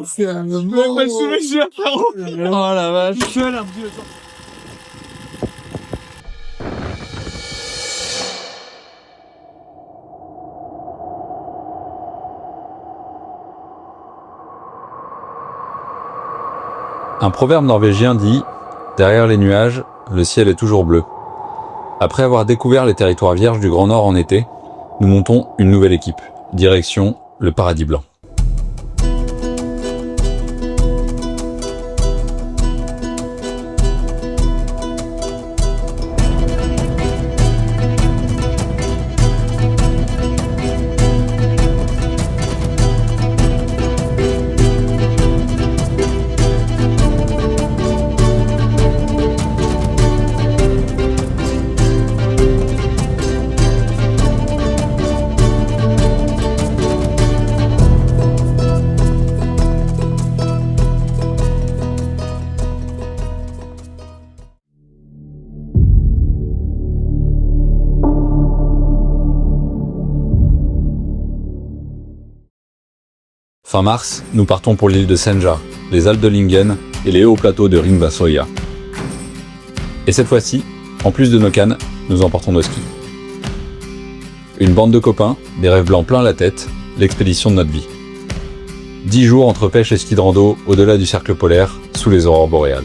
C'est un moment. Oh la vache. Un proverbe norvégien dit « Derrière les nuages, le ciel est toujours bleu ». Après avoir découvert les territoires vierges du Grand Nord en été, nous montons une nouvelle équipe, direction le Paradis Blanc. Fin mars, nous partons pour l'île de Senja, les Alpes de Lingen et les hauts plateaux de Ringvassøya. Et cette fois-ci, en plus de nos cannes, nous emportons nos skis. Une bande de copains, des rêves blancs plein la tête, l'expédition de notre vie. 10 jours entre pêche et ski de rando au-delà du cercle polaire, sous les aurores boréales.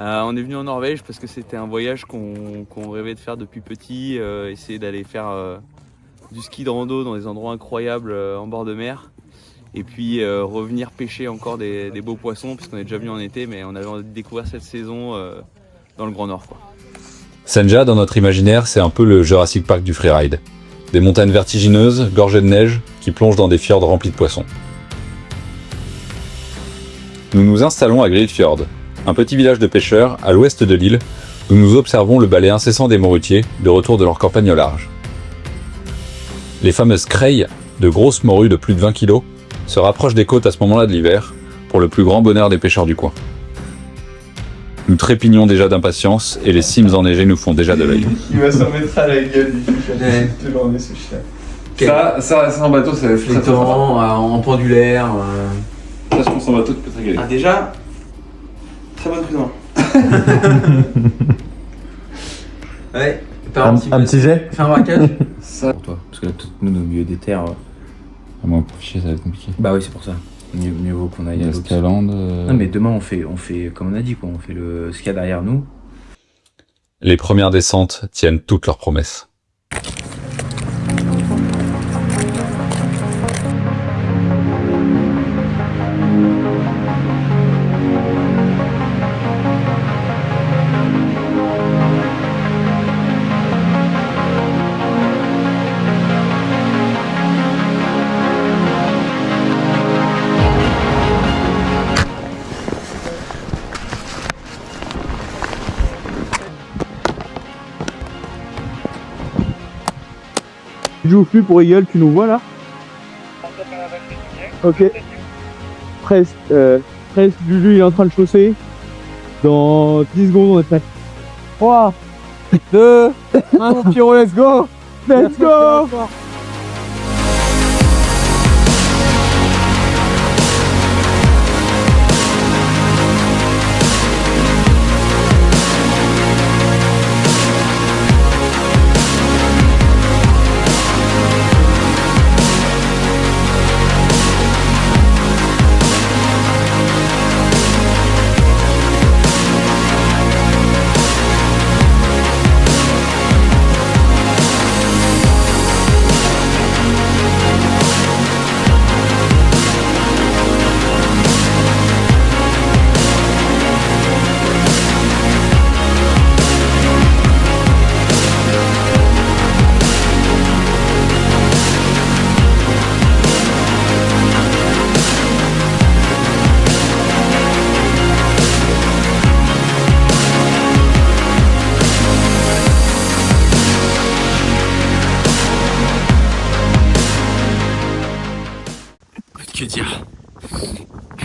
On est venu en Norvège parce que c'était un voyage qu'on rêvait de faire depuis petit, essayer d'aller faire du ski de rando dans des endroits incroyables en bord de mer et puis revenir pêcher encore des beaux poissons puisqu'on est déjà venu en été mais on avait envie de découvrir cette saison dans le Grand Nord, quoi. Senja, dans notre imaginaire, c'est un peu le Jurassic Park du freeride. Des montagnes vertigineuses, gorgées de neige, qui plongent dans des fjords remplis de poissons. Nous nous installons à Grillfjord, un petit village de pêcheurs à l'ouest de l'île, où nous observons le balai incessant des morutiers de retour de leur campagne au large. Les fameuses kreilles, de grosses morues de plus de 20 kg, se rapprochent des côtes à ce moment-là de l'hiver, pour le plus grand bonheur des pêcheurs du coin. Nous trépignons déjà d'impatience et les cimes enneigées nous font déjà de l'œil. Il va s'en mettre à la gueule, toute la journée, ce chien. Ça en bateau, ça va être très en pendulaire. Ça, je pense en bateau, tu peux te régaler. Ah, déjà, très bonne prise en main. Ouais. Un petit jet. Fais un braquage. Ça Pour toi, parce que là, nous, au milieu des terres. À moins pour ficher, ça va être compliqué. Bah oui, c'est pour ça. Mieux vaut qu'on aille à l'autre. L'escalade. Non, mais demain, on fait comme on a dit, quoi. On fait ce qu'il y a derrière nous. Les premières descentes tiennent toutes leurs promesses. Tu joues plus pour Eagle, tu nous vois là? Ok. Presque, Juju il est en train de chausser. Dans 10 secondes on est prêt. 3, 2, 1, Pierrot, let's go! Let's go!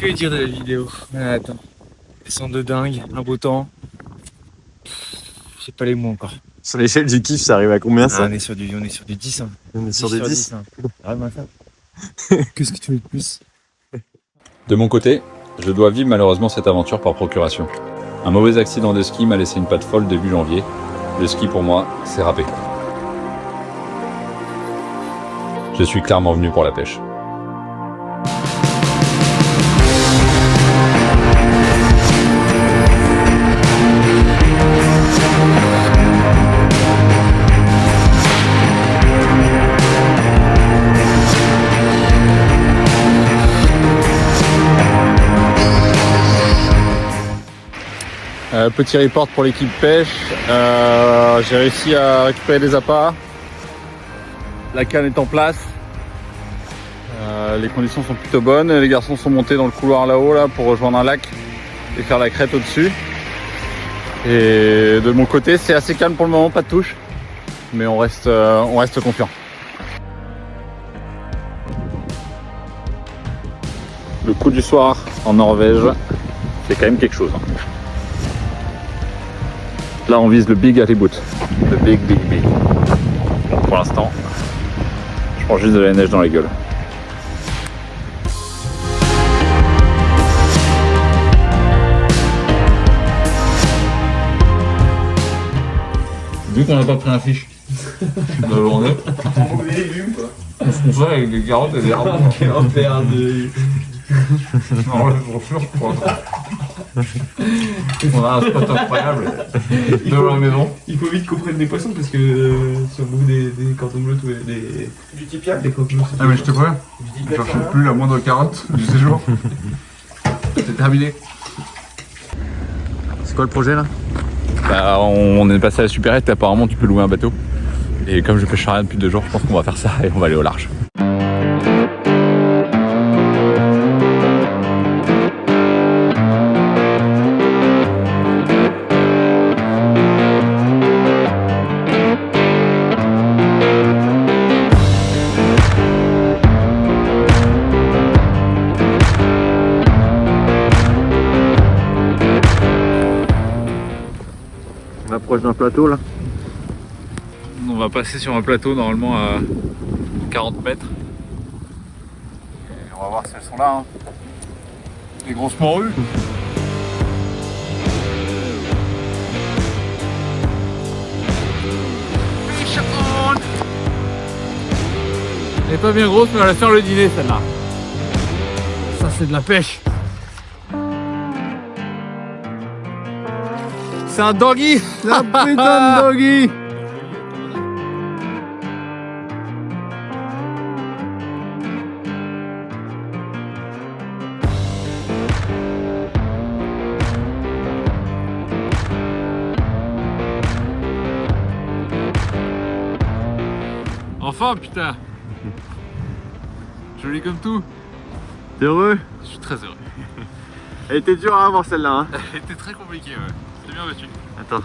que dire de la vidéo? Attends. Descente de dingue, un beau temps. J'ai pas les mots encore. Sur l'échelle du kiff, ça arrive à combien ça? On est sur du 10. Hein. On est sur des 10. Hein. Vraiment ça. Qu'est-ce que tu veux de plus? De mon côté, je dois vivre malheureusement cette aventure par procuration. Un mauvais accident de ski m'a laissé une patte folle début janvier. Le ski pour moi, c'est râpé. Je suis clairement venu pour la pêche. Petit report pour l'équipe pêche. J'ai réussi à récupérer des appâts. La canne est en place. Les conditions sont plutôt bonnes. Les garçons sont montés dans le couloir là-haut là, pour rejoindre un lac et faire la crête au-dessus. Et de mon côté, c'est assez calme pour le moment, pas de touche. Mais on reste confiant. Le coup du soir en Norvège, c'est quand même quelque chose. Là, on vise le big halibut. Le big. Alors, pour l'instant, je prends juste de la neige dans la gueule. Vu qu'on n'a pas pris un fiche de la journée, on fait des légumes quoi. On se fait avec des carottes et des haricots. Carottes et de... Non, je sûr quoi. On a un spot incroyable devant la maison. Il faut vite qu'on prenne des poissons parce que si on bouffe des cordons bleus ou du tipia, des croque-bleus. Ah mais je te crois, je cherche plus la moindre carotte du séjour. C'est terminé. C'est quoi le projet là? Bah, on est passé à la supérette et apparemment tu peux louer un bateau. Et comme je pêche rien depuis 2 jours, je pense qu'on va faire ça et on va aller au large. On approche d'un plateau là. On va passer sur un plateau normalement à 40 mètres. Et on va voir si elles sont là. Hein. Des grosses morues. Elle est pas bien grosse mais elle va faire le dîner celle-là. Ça c'est de la pêche. C'est un doggy. C'est un putain de doggy. Enfin putain. Joli comme tout. T'es heureux? Je suis très heureux. Elle était dure à avoir celle-là hein. Elle était très compliquée ouais. C'était bien battu. Attends.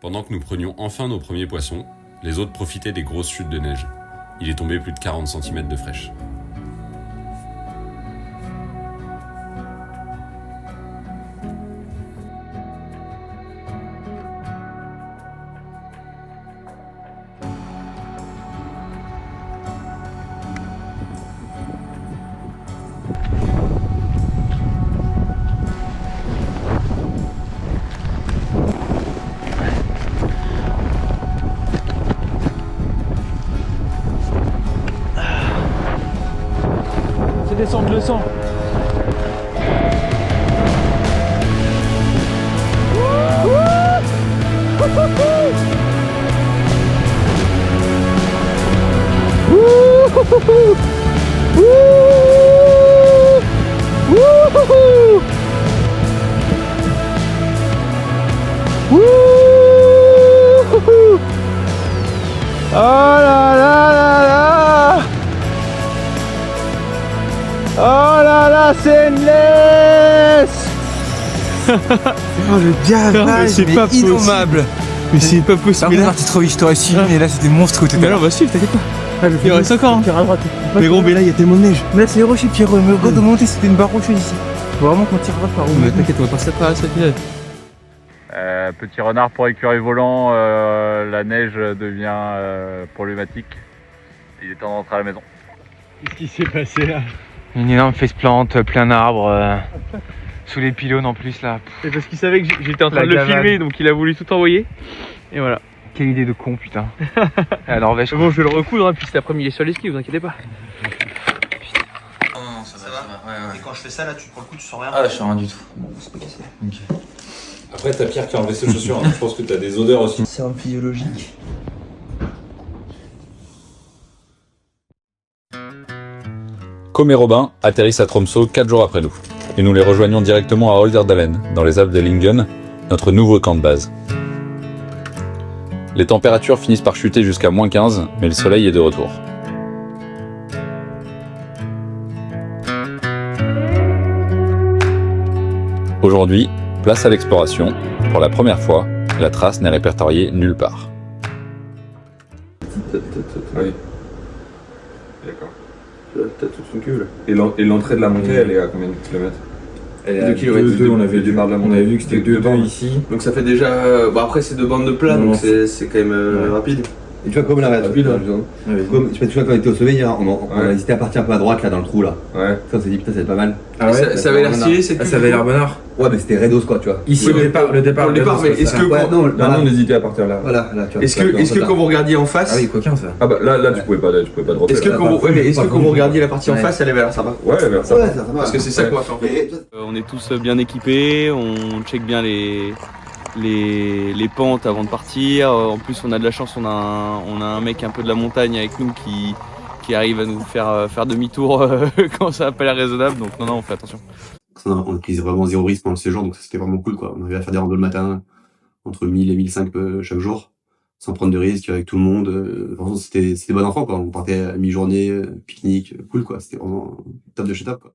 Pendant que nous prenions enfin nos premiers poissons, les autres profitaient des grosses chutes de neige. Il est tombé plus de 40 cm de fraîche. Descendre le sang. Oh là là. Stainless. Oh le gavage, c'est pas innommable. Mais c'est pas possible. Par contre, trop vite, je t'aurais suivi, mais là c'était monstrueux tout à Mais non, l'heure. bah suivre, t'inquiète pas. Il reste encore. Hein. Mais gros, mais là il y a tellement de neige. Mais là c'est rocher, Pierrot. Mais le gars de monter, c'était une barre rocheuse ici. Faut vraiment qu'on tirera par où. Mais t'inquiète, on va passer à cette finale. Petit renard pour écureuil volant, la neige devient problématique. Il est temps d'entrer à la maison. Qu'est-ce qui s'est passé là? Une énorme fesse-plante, plein arbre, sous les pylônes en plus là. C'est parce qu'il savait que j'étais en train La de le gavade. filmer, donc il a voulu tout envoyer. Et voilà. Quelle idée de con, putain. À Norvège. Bon, je vais le recoudre, hein, puis cet après-midi il est sur les skis, vous inquiétez pas. Non, ça va. Ouais. Et quand je fais ça, là, pour le coup, tu sens rien. Ah, je sens rien du tout. Bon, c'est pas cassé. Après, t'as Pierre qui a enlevé ses chaussures, je pense que t'as des odeurs aussi. C'est un physiologique. Com et Robin atterrissent à Tromsø 4 jours après nous, et nous les rejoignons directement à Olderdalen, dans les Alpes de Lyngen, notre nouveau camp de base. Les températures finissent par chuter jusqu'à -15, mais le soleil est de retour. Aujourd'hui, place à l'exploration. Pour la première fois, la trace n'est répertoriée nulle part. Oui. D'accord. T'as toute une queue là. Et l'entrée de la montée, elle est à combien de kilomètres? Elle est à 2 kilomètres. On avait démarré de la montée. On avait vu que c'était 2 bandes ici. Donc ça fait déjà. Bah après, c'est 2 bandes de plat, donc c'est quand même rapide. Et tu vois, comme la Rapide, hein. comme, tu vois, quand on était au sommet, on a hésité à partir un peu à droite, là, dans le trou, là. Ouais. Ça, on s'est dit, putain, c'est pas mal. Ah ouais, ça avait l'air stylé, cette queue. Ça avait l'air bonheur. Ouais, mais c'était raidos, quoi, tu vois. Ici, le départ, Pour le départ, mais est-ce que. Ouais, quand- non, on hésitait à partir là. Voilà, là, tu vois. Est-ce que quand vous regardiez en face. Ah oui, coquin ça. Ah bah là, tu pouvais pas dropper. Est-ce que quand vous regardiez la partie en face, elle avait l'air sympa? Ouais, elle avait l'air sympa. Ouais, ça va. Parce que c'est ça qu'on va faire en fait. On est tous bien équipés, on check bien les pentes avant de partir. En plus, on a de la chance, on a un mec un peu de la montagne avec nous qui arrive à nous faire demi-tour quand ça n'a pas l'air raisonnable. Donc non, on fait attention. On a pris vraiment 0 risque pendant le séjour, donc c'était vraiment cool, quoi. On arrivait à faire des randos le matin, entre 1000 et 1005 chaque jour, sans prendre de risques avec tout le monde. Franchement, c'était bon enfant, quoi. On partait à mi-journée, pique-nique, cool, quoi. C'était vraiment top de chez top, quoi.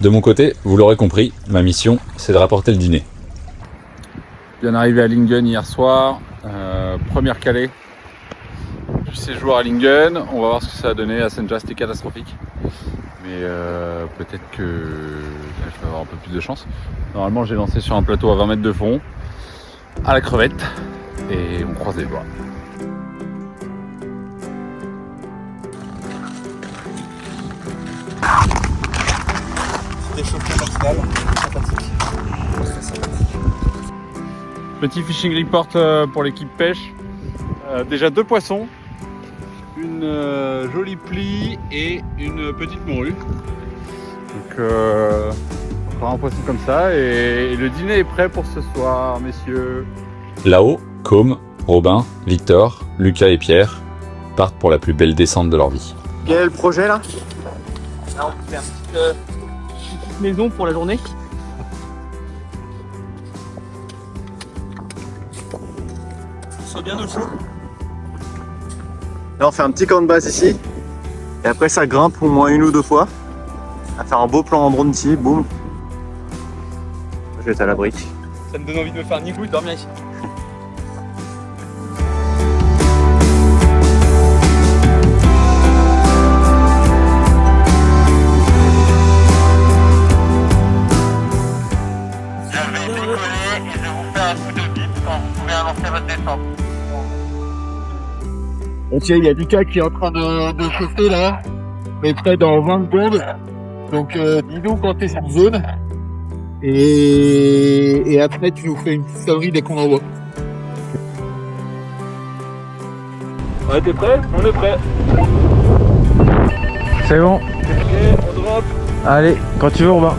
De mon côté, vous l'aurez compris, ma mission, c'est de rapporter le dîner. Bien arrivé à Lyngen hier soir, première calée du séjour à Lyngen. On va voir ce que ça a donné. À Senja, c'était catastrophique. Mais peut-être que là, je vais avoir un peu plus de chance. Normalement, j'ai lancé sur un plateau à 20 mètres de fond, à la crevette, et on croise les doigts. Petit fishing report pour l'équipe pêche. Déjà 2 poissons, une jolie plie et une petite morue. Donc encore un poisson comme ça et le dîner est prêt pour ce soir, messieurs. Là-haut, Com, Robin, Victor, Lucas et Pierre partent pour la plus belle descente de leur vie. Quel est le projet là? Là, on fait une petite maison pour la journée. C'est bien au chaud. Là on fait un petit camp de base ici. Et après ça grimpe au moins 1 ou 2 fois. À faire un beau plan en drone ici, boum. Je vais être à l'abri. Ça me donne envie de me faire un igloo et de dormir ici. Ok, il y a Lucas qui est en train de chauffer là, mais près dans 20 secondes. Donc dis-nous quand t'es sur zone. Et après tu nous fais une petite sonnerie dès qu'on envoie. Ouais, t'es prêt? On est prêt. C'est bon. Ok, on drop. Allez, quand tu veux, Robin.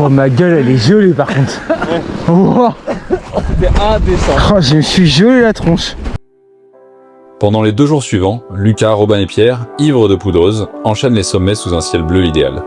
Oh ma gueule elle est gelée par contre. Wow. C'était indécent. Oh, je me suis gelé la tronche. Pendant les 2 jours suivants, Lucas, Robin et Pierre, ivres de poudreuse, enchaînent les sommets sous un ciel bleu idéal.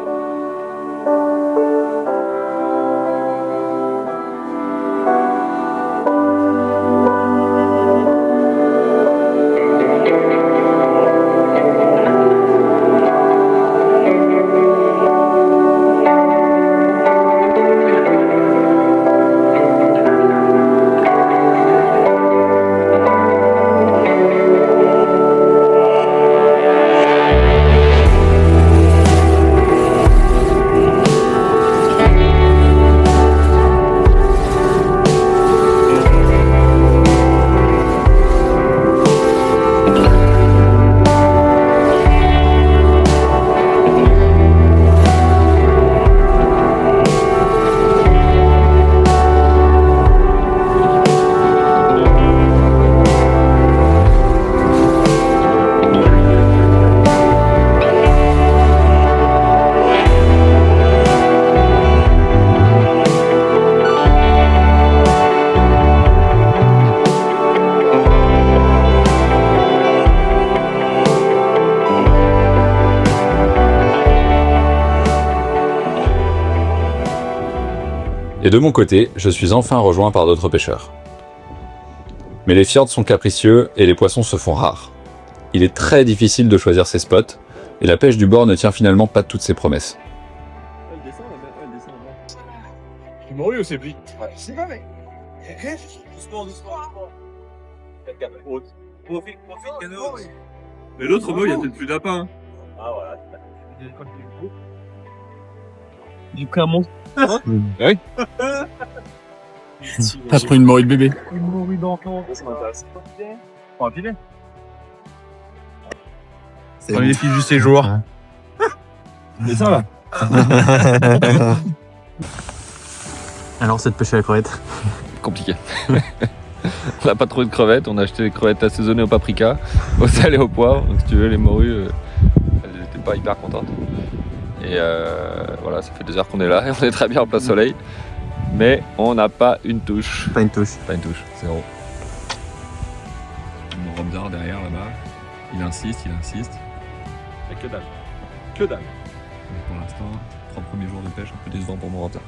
Et de mon côté, je suis enfin rejoint par d'autres pêcheurs. Mais les fjords sont capricieux et les poissons se font rares. Il est très difficile de choisir ses spots, et la pêche du bord ne tient finalement pas toutes ses promesses. Elle descend là-bas. Tu m'aurais ou c'est pris? C'est pas mec. Doucement. Profite, canot. Mais l'autre mot, il y a peut-être plus d'appât. Ah voilà. J'ai pris un monstre. Oui. T'as pris une morue de bébé. Une morue d'enfant. Ça m'intéresse. Prends un filet. On les filles du séjour. C'est ça là. Alors cette pêche à la crevette. Compliqué. On n'a pas trouvé de crevettes, on a acheté des crevettes assaisonnées au paprika, au sel et au poivre. Donc si tu veux, les morues, elles n'étaient pas hyper contentes. Et voilà, ça fait 2 heures qu'on est là et on est très bien en plein soleil. Mais on n'a pas une touche. Pas une touche. Pas une touche, zéro. Mon Robdar derrière là-bas, il insiste. Et que dalle. Que dalle. Mais pour l'instant, 3 premiers jours de pêche un peu décevant pour mon Robdar.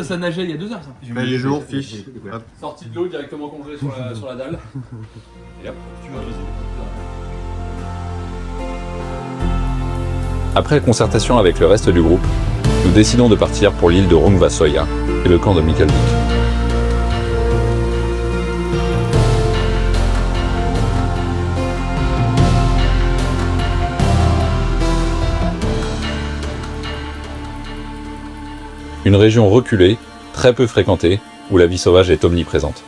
Ça nageait il y a 2 heures ça. Bah, les jours, fiche. Sortie de l'eau directement congelée sur la dalle. Et hop, tu vas Après concertation avec le reste du groupe, nous décidons de partir pour l'île de Rungvasoya et le camp de Mikkelvik. Une région reculée, très peu fréquentée, où la vie sauvage est omniprésente.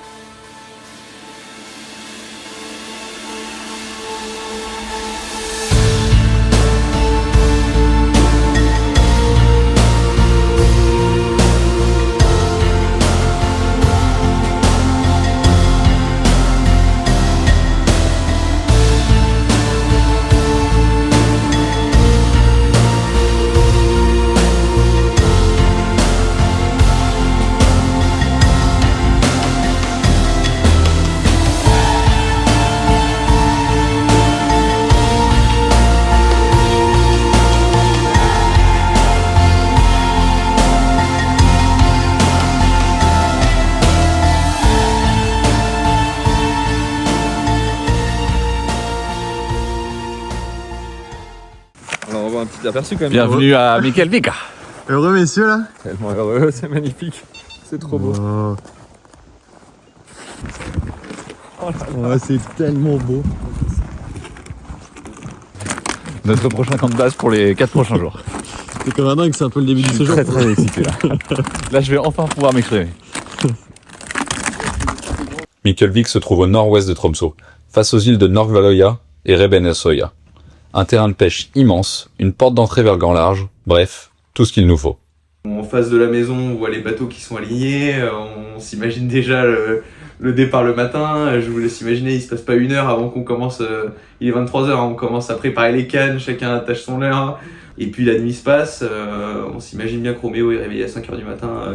Alors on va un petit aperçu quand même. Bienvenue à Mikkelvik. Heureux messieurs là. Tellement heureux, c'est magnifique. C'est trop beau. C'est tellement beau. Notre prochain camp de base pour les 4 prochains jours. C'est comme un dingue, c'est un peu le début du séjour. Très excité là. Là je vais enfin pouvoir m'exprimer. Mikkelvik se trouve au nord-ouest de Tromsø, face aux îles de Norgvaloya et Rebenesoya. Un terrain de pêche immense, une porte d'entrée vers le grand large, bref, tout ce qu'il nous faut. En face de la maison, on voit les bateaux qui sont alignés, on s'imagine déjà le départ le matin. Je vous laisse imaginer, il se passe pas 1 heure avant qu'on commence, il est 23h, on commence à préparer les cannes, chacun attache son leurre. Et puis la nuit se passe, on s'imagine bien que Roméo est réveillé à 5h du matin,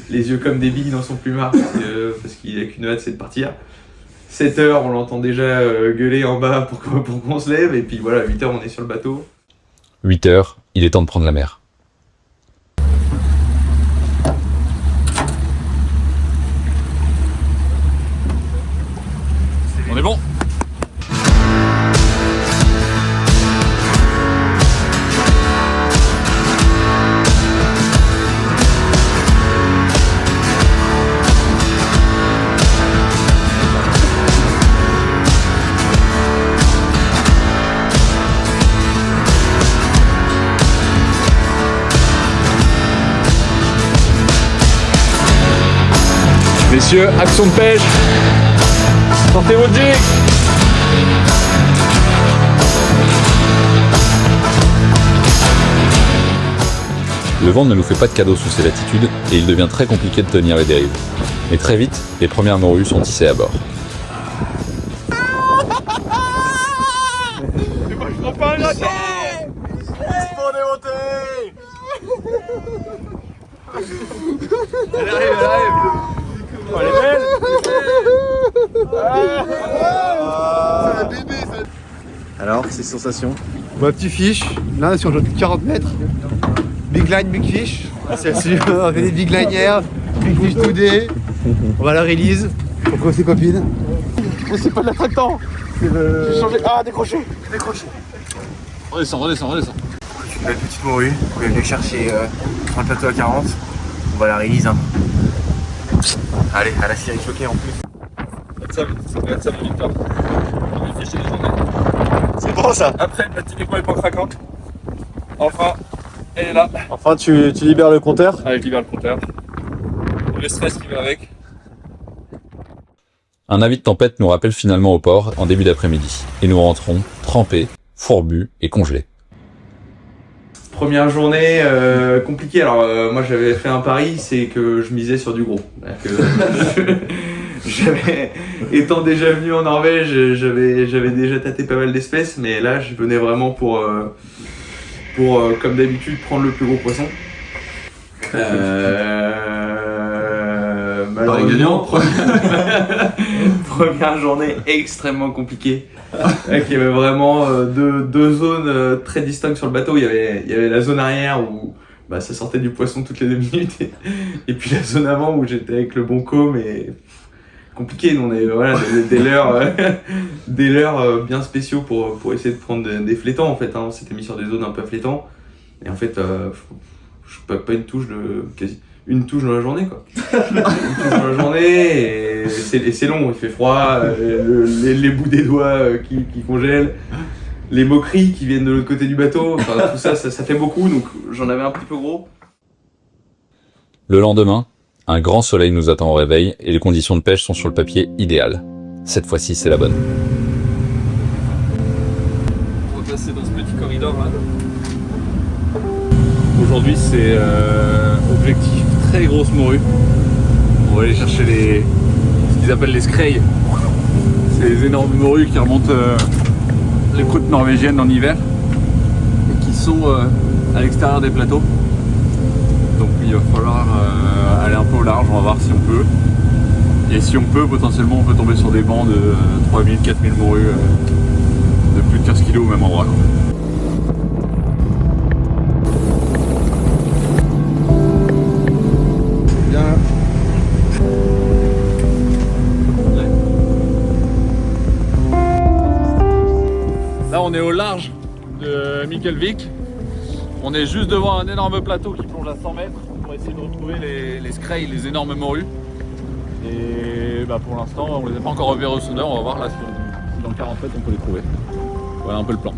les yeux comme des billes dans son plumard, parce qu'il a qu'une hâte, c'est de partir. 7h, on l'entend déjà gueuler en bas pour qu'on se lève, et puis voilà, 8h, on est sur le bateau. 8h, il est temps de prendre la mer. On est bon. Messieurs, action de pêche. Sortez vos jigs. Le vent ne nous fait pas de cadeau sous ces latitudes et il devient très compliqué de tenir les dérives. Mais très vite, les premières morues sont tissées à bord. Je prends pas un gratin. Laisse-moi démonter. Elle arrive. Oh, elle est belle. C'est un bébé, ça. Alors, ces sensations? Bah, petit fish, là sur 40 mètres. Big line, big fish. C'est sûr, on fait des big line hier, big fish today. On va à la release. Pourquoi ses copines? Mais c'est pas de l'attractant. J'ai changé. Ah, décroché. Redescends. Une belle petite morue. On est venu chercher sur le plateau à 40. On va à la release. Hein. Allez, à la série choquée en plus. Ça peut être ça, la victoire. C'est bon ça. Après, la petite étoile pas craquante. Enfin, elle est là. Enfin, tu libères le compteur. Allez, je libère le compteur. Le stress qui va avec. Un avis de tempête nous rappelle finalement au port en début d'après-midi. Et nous rentrons trempés, fourbus et congelés. Première journée compliquée. Alors moi j'avais fait un pari, c'est que je misais sur du gros. Étant déjà venu en Norvège, j'avais déjà tâté pas mal d'espèces, mais là je venais vraiment pour comme d'habitude prendre le plus gros poisson. Malheureusement, première journée extrêmement compliquée. Il y avait vraiment deux zones très distinctes sur le bateau. Il y avait la zone arrière où ça sortait du poisson toutes les 2 minutes et puis la zone avant où j'étais avec le bon com et compliqué. On avait des leurres bien spéciaux pour essayer de prendre des flétans en fait. Hein. On s'était mis sur des zones un peu flétants et en fait pas une touche une touche dans la journée quoi. Une touche dans la journée et c'est long, il fait froid, les bouts des doigts qui congèlent, les moqueries qui viennent de l'autre côté du bateau, enfin tout ça fait beaucoup donc j'en avais un petit peu gros. Le lendemain, un grand soleil nous attend au réveil et les conditions de pêche sont sur le papier idéales. Cette fois-ci, c'est la bonne. On va passer dans ce petit corridor là. Aujourd'hui c'est objectif très grosse morue. On va aller chercher ce qu'ils appellent les skrei. C'est les énormes morues qui remontent les côtes norvégiennes en hiver et qui sont à l'extérieur des plateaux. Donc il va falloir aller un peu au large, on va voir si on peut. Et si on peut, potentiellement on peut tomber sur des bancs de 3000, 4000 morues de plus de 15 kg au même endroit. Là on est au large de Mikkelvik. On est juste devant un énorme plateau qui plonge à 100 mètres pour essayer de retrouver les skrei, les énormes morues. Et pour l'instant on les a pas encore repérés au sonar, on va voir là si dans 40 mètres on peut les trouver. Voilà un peu le plan.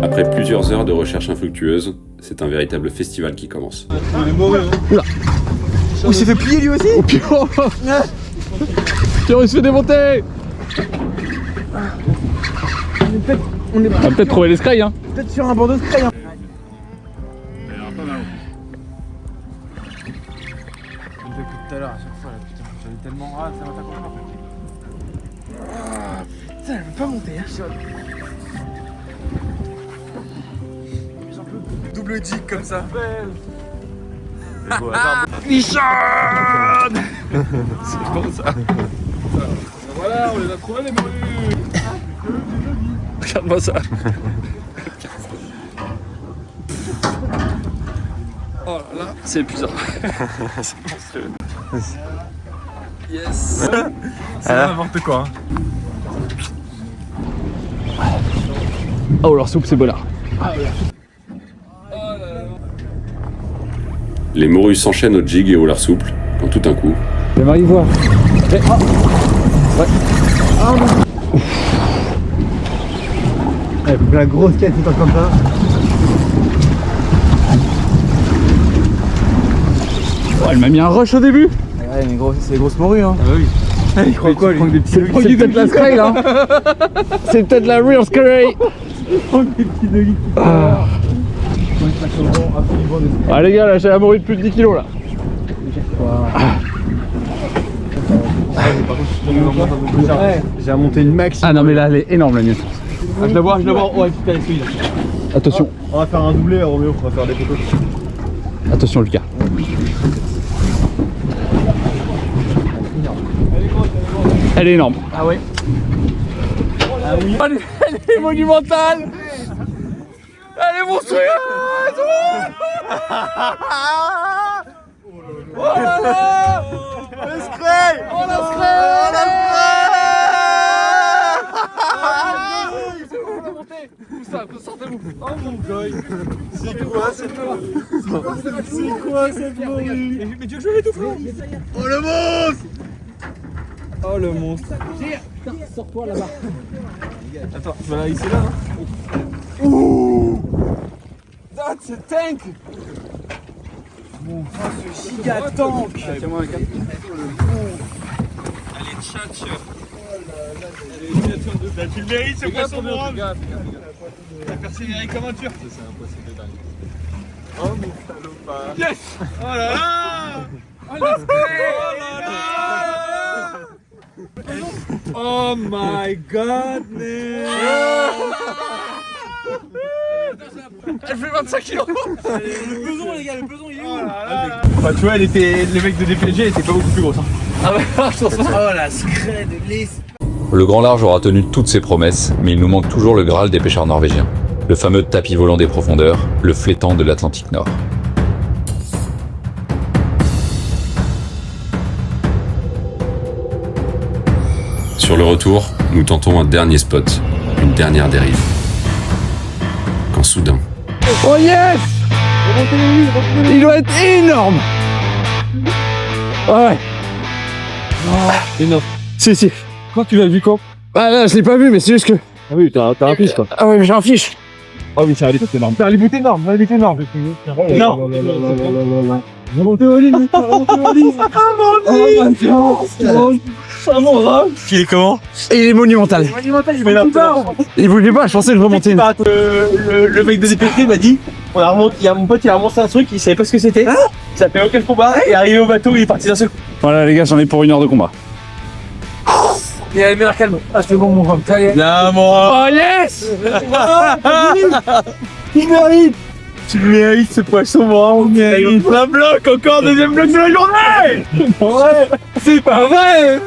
Après plusieurs heures de recherche infructueuse, c'est un véritable festival qui commence. Oula. Oh, il s'est fait plier lui aussi. Oh, tiens, il se fait démonter. On va peut-être trouver les skrei hein. peut-être sur un bandeau de crayon. Tout à l'heure, à chaque fois, là, putain, j'en ai tellement rare, ça va pas comprendre. Putain, elle veut pas monter, hein, j'en peux. Double dig comme ça. Michonne. C'est bon ça. Voilà, on les a trouvés les morues. Regarde-moi ça. Oh là là, c'est épuisant. C'est monstrueux. Yes. C'est n'importe quoi. Oh, leur soupe, c'est bon là. Les morues s'enchaînent au jig et au lard souple, quand tout d'un coup, J'aimerais y voir. Ouais. Ah, la grosse quête, c'est pas comme ça. Oh, elle m'a mis un rush au début. Ouais, mais gros, c'est les grosses morues, hein. Ah bah oui. Il croit quoi, lui? C'est peut-être la Scray, là. C'est peut-être la real Scray. Ah les gars, là j'ai la morue de plus de 10 kilos là. J'ai remonté une max. Ah non mais là elle est énorme la mienne. Ah, je la vois, oh elle est solide. Attention. On va faire un doublé Roméo, on va faire des photos. Attention Lucas. Elle est énorme. Ah ouais. Ah oui. Elle est monumentale. Elle est monstrueuse. Oh là là. Le Scray. Oh la Scray. Où ça? Sortez-vous. Oh mon goy. C'est quoi cette morue? C'est quoi cette morue? Mais tu veux que je l'étouffe? Oh le monstre. Oh le monstre. Putain, sors-toi là-bas. Attends, tu vas la hisser là, hein? Ouh. That's a tank. Bon, ce giga tank. Tiens-moi un cap. Allez, tchatch. Tu le mérites ce poisson de rame. T'as persévéré comme un turc. C'est un poisson de dingue. Oh mon salopard. Yes. Oh là là. Oh la oh là là. Oh my god, man. Elle fait 25 kilos. Le peson les gars, le peson il est où? Bah tu vois, les mecs de DPG étaient pas beaucoup plus gros. Ah ouais, oh la Scray de l'Est. Le grand large aura tenu toutes ses promesses, mais il nous manque toujours le Graal des pêcheurs norvégiens. Le fameux tapis volant des profondeurs, le flétan de l'Atlantique Nord. sur le retour, nous tentons un dernier spot, une dernière dérive. Quand soudain, Oh yes. Il doit être énorme. Ouais. Énorme. Si. Quand tu l'as vu quand? Ah là, je l'ai pas vu, mais c'est juste que... Ah oui, t'as un fiche quoi. Ah ouais, mais j'ai un fiche. Ah oui, c'est un limite énorme. C'est un limite énorme, Non. Remontez au lit, remontez au lit. Ah mon rêve. Qui est comment? Il est monumental. Il bougeait pas, je pensais le remonter. Le mec de DPP m'a dit, il y a mon pote, il a remonté un truc, il savait pas ce que c'était. Il s'appelait aucun combat et arrivé au bateau, il est parti d'un seul coup. Voilà les gars, j'en ai pour 1 heure de combat. Il a le meilleur calme. Ah, c'est bon mon rhum. Là, mon rhum. Oh yes. Il mérite. Tu mérites ce poisson, mon rhum. Il mérite. Un bloc, encore deuxième bloc de la journée. Ouais. C'est pas vrai.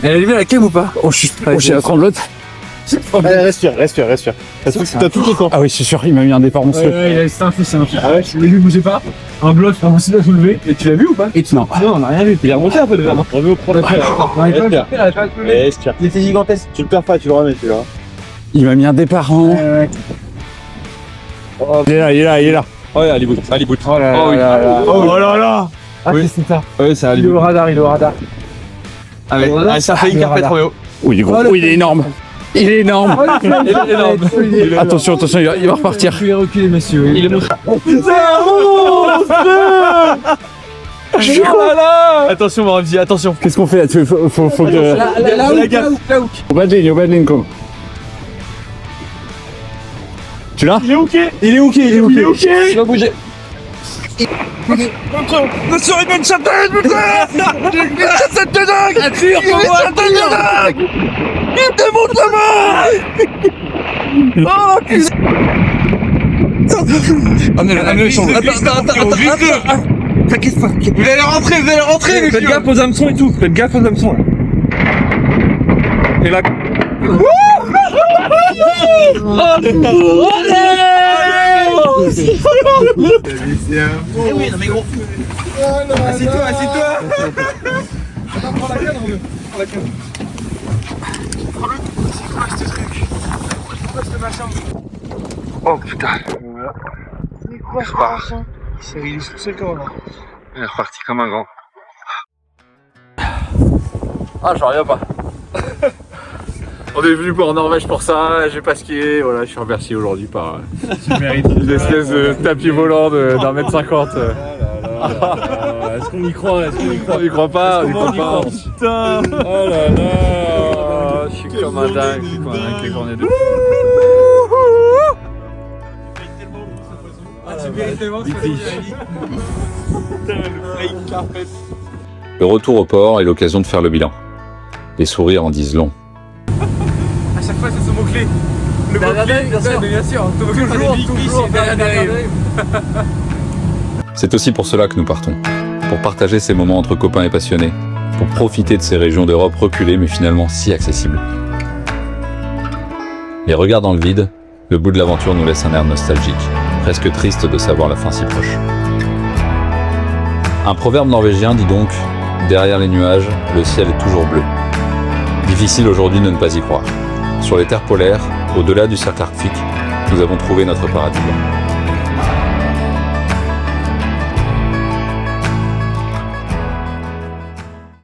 Elle a allumé la cam ou pas? Oh, je suis à tremblote. Allez, respire. T'as tout le temps. Ah oui, c'est sûr, il m'a mis un départ monstrueux. Ouais, c'est un fils, Ah ouais, je l'ai vu bouger pas. Un bloc, un monstre à soulever. Et tu l'as vu ou pas? Non, on a rien vu. Il a remonté un peu de verre. On veut prendre il était gigantesque. Tu le perds pas, tu le remets celui-là. Il m'a mis un départ en. Ouais. Il est là. Oh, il boot. Oh là là. Ah, c'est ça. Ouais, c'est il est au radar. Ah, ça fait une carpette, Roméo. Oui, il est gros. Oui, il est énorme. Il est énorme. Attention, il va repartir. Je vais reculer, messieurs. Il est monstre. C'est un monstre. Oh là là. Attention, Ramzi, attention. Qu'est-ce qu'on fait là? Faut que... La gaffe. Au bas de ligne, comme. Tu l'as? Il est ok. Il est ok, il est ok. Il est ok. Il va bouger. Ne serait pas une chapelle, putain. Une chassette de dingue. Attire, une chassette de dingue. Il me démonte la main. Oh, putain. Amenez-le, chambre. Attends. T'inquiète pas. Vous allez rentrer, les faites gaffe aux hameçons et tout. Faites gaffe aux hameçons. Et là. Oui, non mais gros. Assis-toi. Attends, prends la canne, prends la canne. C'est quoi ce truc? C'est quoi ce machin? Oh putain. C'est quoi ce machin? Il est sous ce corps là. Il est reparti comme un grand. Ah, j'en reviens pas. On est venu en Norvège pour ça, j'ai pas skié, voilà, je suis remercié aujourd'hui par une espèce de tapis volant d'un mètre 50. Est-ce qu'on y croit? On y croit pas, on y croit pas. Putain. Oh là là, je suis comme un dingue, avec les journées de... Le retour au port est l'occasion de faire le bilan. Les sourires en disent long. À chaque fois, c'est ce mot-clé. Le mot-clé, bien sûr. Toujours, C'est aussi pour cela que nous partons. Pour partager ces moments entre copains et passionnés. Pour profiter de ces régions d'Europe reculées mais finalement si accessibles. Les regards dans le vide, le bout de l'aventure nous laisse un air nostalgique. Presque triste de savoir la fin si proche. Un proverbe norvégien dit donc « Derrière les nuages, le ciel est toujours bleu ». Difficile aujourd'hui de ne pas y croire. Sur les terres polaires, au-delà du cercle arctique, nous avons trouvé notre paradis blanc.